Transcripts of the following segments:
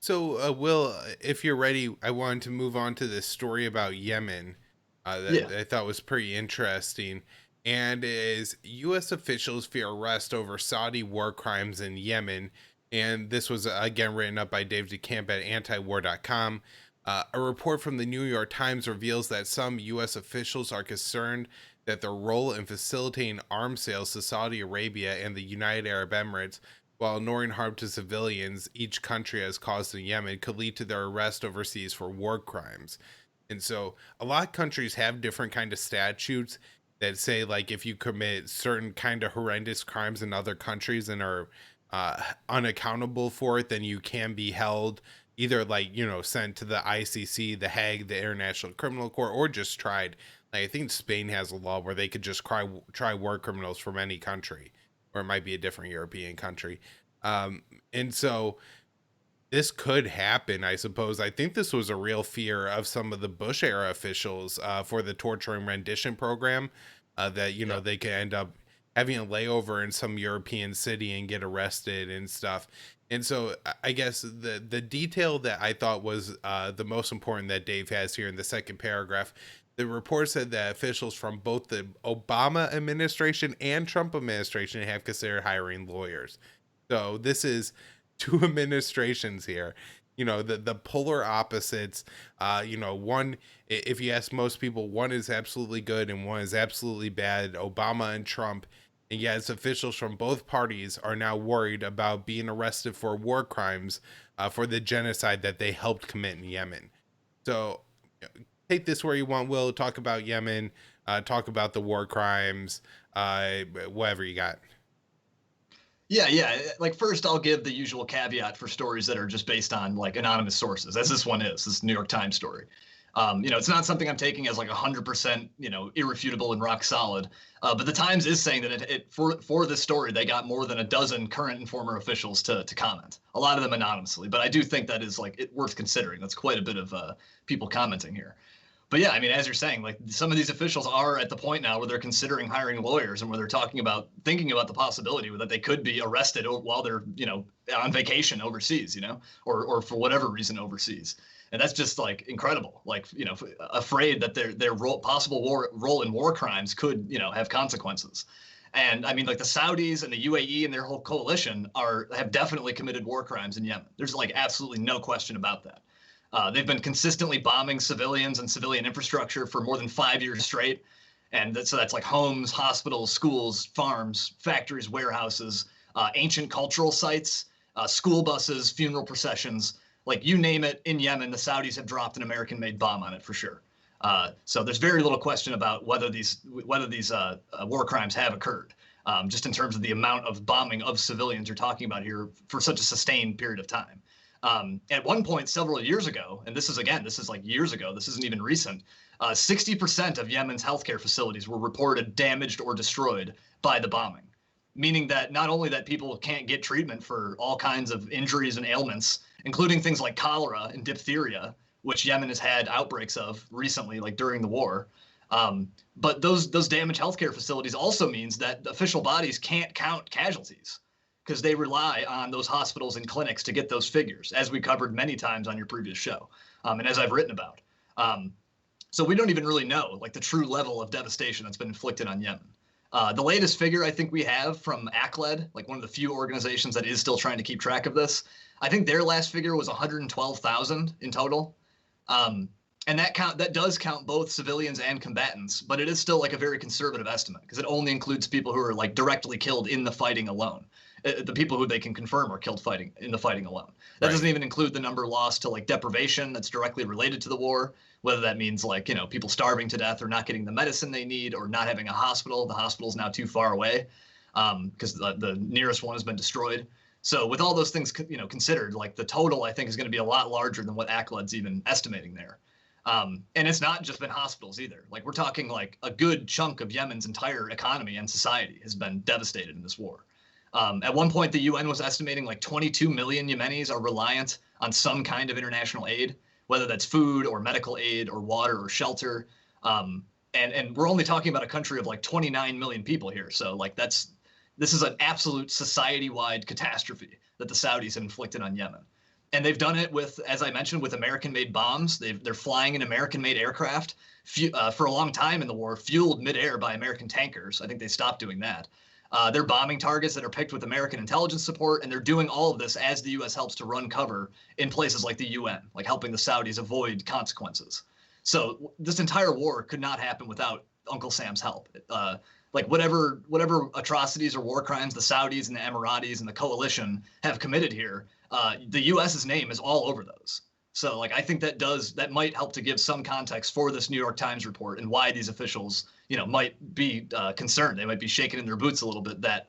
So, Will, if you're ready, I wanted to move on to this story about Yemen Yeah. that I thought was pretty interesting. And is U.S. officials fear arrest over Saudi war crimes in Yemen. And this was, again, written up by Dave DeCamp at antiwar.com. A report from the New York Times reveals that some U.S. officials are concerned that their role in facilitating arms sales to Saudi Arabia and the United Arab Emirates while ignoring harm to civilians each country has caused in Yemen could lead to their arrest overseas for war crimes. And so a lot of countries have different kind of statutes that say like if you commit certain kind of horrendous crimes in other countries and are unaccountable for it, then you can be held either like, sent to the ICC, the Hague, the International Criminal Court, or just tried. Like I think Spain has a law where they could just try war criminals from any country, or it might be a different European country. Um, and so this could happen, I suppose. I think this was a real fear of some of the Bush era officials for the torture and rendition program, that, Yep. they could end up having a layover in some European city and get arrested and stuff. And so I guess the detail that I thought was the most important that Dave has here in the second paragraph, the report said that officials from both the Obama administration and Trump administration have considered hiring lawyers. So this is two administrations here. The polar opposites. One, if you ask most people, one is absolutely good and one is absolutely bad. Obama and Trump. And yes, officials from both parties are now worried about being arrested for war crimes, for the genocide that they helped commit in Yemen. So take this where you want, Will. Talk about Yemen, talk about the war crimes, whatever you got. Yeah. Like first, I'll give the usual caveat for stories that are just based on like anonymous sources, as this one is, this New York Times story. It's not something I'm taking as like 100%, irrefutable and rock solid. But the Times is saying that for this story, they got more than a dozen current and former officials to comment. A lot of them anonymously, but I do think that is like worth considering. That's quite a bit of people commenting here. But yeah, I mean, as you're saying, like some of these officials are at the point now where they're considering hiring lawyers and where they're thinking about the possibility that they could be arrested while they're, on vacation overseas, or for whatever reason overseas. And that's just like incredible. Like, afraid that their possible role in war crimes could, have consequences. And I mean, like the Saudis and the UAE and their whole coalition have definitely committed war crimes in Yemen. There's like absolutely no question about that. They've been consistently bombing civilians and civilian infrastructure for more than 5 years straight. And so that's like homes, hospitals, schools, farms, factories, warehouses, ancient cultural sites, school buses, funeral processions, like you name it in Yemen, the Saudis have dropped an American-made bomb on it for sure. So there's very little question about whether these war crimes have occurred, just in terms of the amount of bombing of civilians you're talking about here for such a sustained period of time. At one point several years ago, and this is like years ago, this isn't even recent, 60% of Yemen's healthcare facilities were reported damaged or destroyed by the bombing, meaning that not only that people can't get treatment for all kinds of injuries and ailments, including things like cholera and diphtheria, which Yemen has had outbreaks of recently, like during the war. But those damaged healthcare facilities also means that official bodies can't count casualties because they rely on those hospitals and clinics to get those figures, as we covered many times on your previous show, and as I've written about. So we don't even really know like the true level of devastation that's been inflicted on Yemen. The latest figure I think we have from ACLED, like one of the few organizations that is still trying to keep track of this, I think their last figure was 112,000 in total. And that does count both civilians and combatants, but it is still like a very conservative estimate because it only includes people who are like directly killed in the fighting alone. The people who they can confirm are killed fighting in the fighting alone. That Right. doesn't even include the number lost to like deprivation that's directly related to the war, whether that means like, people starving to death or not getting the medicine they need or not having a hospital. The hospital's now too far away because the nearest one has been destroyed. So with all those things, considered, like the total, I think is going to be a lot larger than what ACLED's even estimating there. And it's not just been hospitals either. Like we're talking like a good chunk of Yemen's entire economy and society has been devastated in this war. At one point, the UN was estimating like 22 million Yemenis are reliant on some kind of international aid, whether that's food or medical aid or water or shelter. And we're only talking about a country of like 29 million people here. So like this is an absolute society-wide catastrophe that the Saudis have inflicted on Yemen. And they've done it with, as I mentioned, with American-made bombs. They're flying in American-made aircraft for a long time in the war, fueled midair by American tankers. I think they stopped doing that. They're bombing targets that are picked with American intelligence support, and they're doing all of this as the U.S. helps to run cover in places like the UN, like helping the Saudis avoid consequences. So this entire war could not happen without Uncle Sam's help. Like whatever atrocities or war crimes the Saudis and the Emiratis and the coalition have committed here, the U.S.'s name is all over those. So like I think that might help to give some context for this New York Times report and why these officials might be concerned. They might be shaking in their boots a little bit that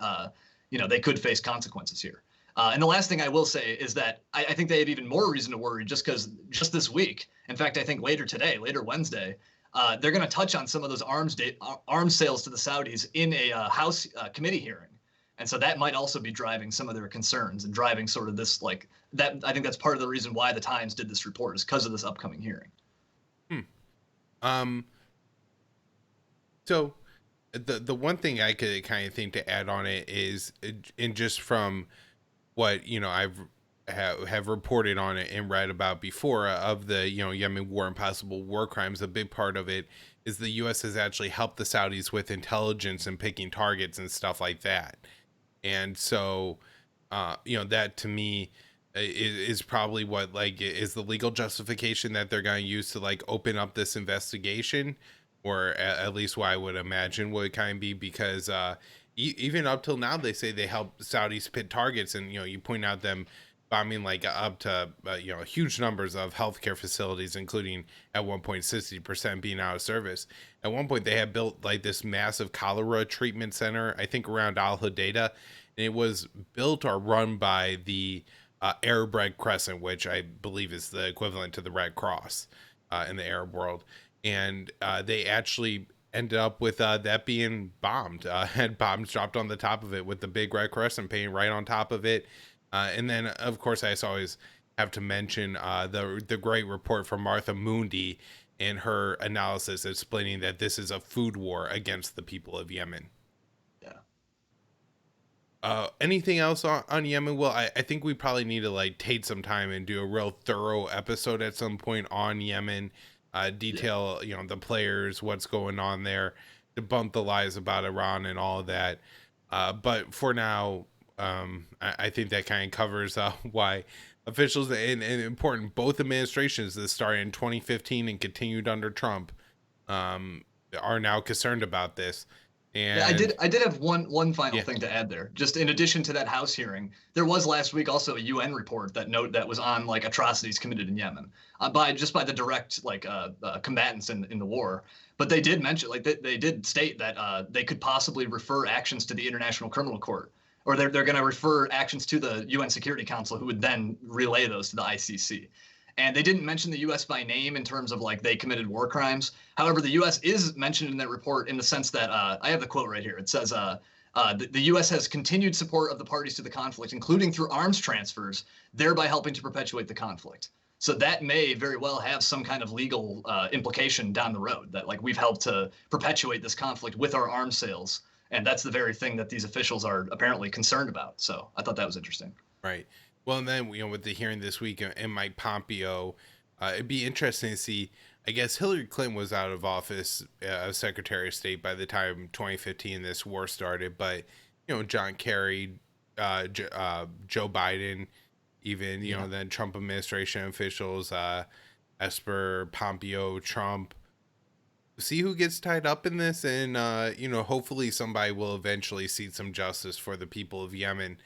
they could face consequences here. And the last thing I will say is that I think they have even more reason to worry just because just this week, in fact, I think later Wednesday, they're going to touch on some of those arms sales to the Saudis in a House committee hearing. And so that might also be driving some of their concerns and driving sort of this like that. I think that's part of the reason why the Times did this report is because of this upcoming hearing. Hmm. Um, so the one thing I could kind of think to add on it is, and just from what have reported on it and read about before of the Yemen war and possible war crimes, a big part of it is the U.S. has actually helped the Saudis with intelligence and picking targets and stuff like that. And so that to me is probably what like is the legal justification that they're going to use to like open up this investigation, or at least what I would imagine would kind of be, because even up till now they say they help Saudis pit targets, and you point out them bombing like up to huge numbers of healthcare facilities, including at one point 60% being out of service. At one point they had built like this massive cholera treatment center, I think around Al Hodeida, and it was built or run by the Arab Red Crescent, which I believe is the equivalent to the Red Cross in the Arab world. And they actually ended up with that being bombed, had bombs dropped on the top of it with the big Red Crescent painted right on top of it. And then, of course, I always have to mention the great report from Martha Mundy and her analysis explaining that this is a food war against the people of Yemen. Anything else on Yemen? Well, I think we probably need to like take some time and do a real thorough episode at some point on Yemen, detail, the players, what's going on there, debunk the lies about Iran and all of that. But for now, I think that kind of covers why officials and important both administrations that started in 2015 and continued under Trump are now concerned about this. And I did have one final thing to add there. Just in addition to that House hearing, there was last week also a UN report that was on like atrocities committed in Yemen by the direct combatants in the war. But they did mention they did state that they could possibly refer actions to the International Criminal Court, or they're going to refer actions to the UN Security Council, who would then relay those to the ICC. And they didn't mention the U.S. by name in terms of like they committed war crimes. However, the U.S. is mentioned in that report in the sense that I have the quote right here. It says the U.S. has continued support of the parties to the conflict, including through arms transfers, thereby helping to perpetuate the conflict. So that may very well have some kind of legal implication down the road, that like we've helped to perpetuate this conflict with our arms sales. And that's the very thing that these officials are apparently concerned about. So I thought that was interesting. Right. Well, and then with the hearing this week and Mike Pompeo, it'd be interesting to see. I guess Hillary Clinton was out of office as Secretary of State by the time 2015 this war started, but John Kerry, Joe Biden, even then Trump administration officials, Esper, Pompeo, Trump. See who gets tied up in this, and hopefully somebody will eventually see some justice for the people of Yemen.